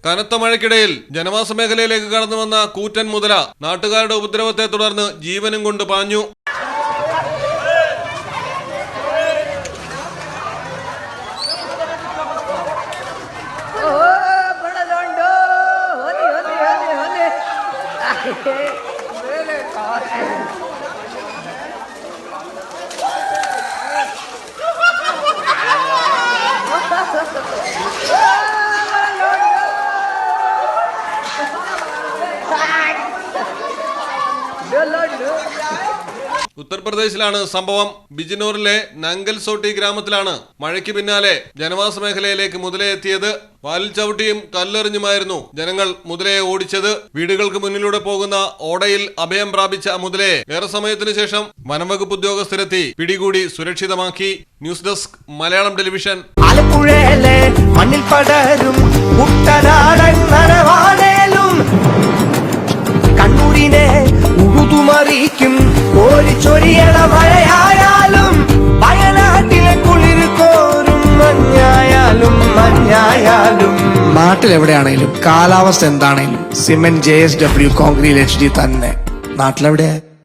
കനത്ത മഴയ്ക്കിടയിൽ ജനവാസ മേഖലയിലേക്ക് കടന്നു വന്ന കൂറ്റൻ മുതല നാട്ടുകാരുടെ ഉപദ്രവത്തെ തുടർന്ന് ജീവനും കൊണ്ട് പാഞ്ഞു. ഉത്തർപ്രദേശിലാണ് സംഭവം. ബിജ്നോറിലെ നങ്കൽ സോട്ടി ഗ്രാമത്തിലാണ് മഴയ്ക്ക് പിന്നാലെ ജനവാസ മേഖലയിലേക്ക് മുതലയെത്തിയത്. വാലിൽ ചവിട്ടിയും കല്ലെറിഞ്ഞുമായിരുന്നു ജനങ്ങൾ മുതലയെ ഓടിച്ചത്. വീടുകൾക്ക് മുന്നിലൂടെ പോകുന്ന ഓടയിൽ അഭയം പ്രാപിച്ച മുതലയെ ഏറെ സമയത്തിനു ശേഷം വനംവകുപ്പ് ഉദ്യോഗസ്ഥരെത്തി പിടികൂടി സുരക്ഷിതമാക്കി. News desk Malayalam television. ആലപ്പുഴയിലെ മണ്ണിൽ പടരും കണ്ണൂരിനെ ഉഴുതുമറിക്കും ഓരിച്ചൊരിയണ മഴയായാലും വയനാട്ടിലെ കുളിര് കോരും മഞ്ഞായാലും നാട്ടിലെവിടെയാണേലും കാലാവസ്ഥ എന്താണേലും സിമെന്റ് JSW കോൺക്രീറ്റ് HD തന്നെ. നാട്ടിലെവിടെ?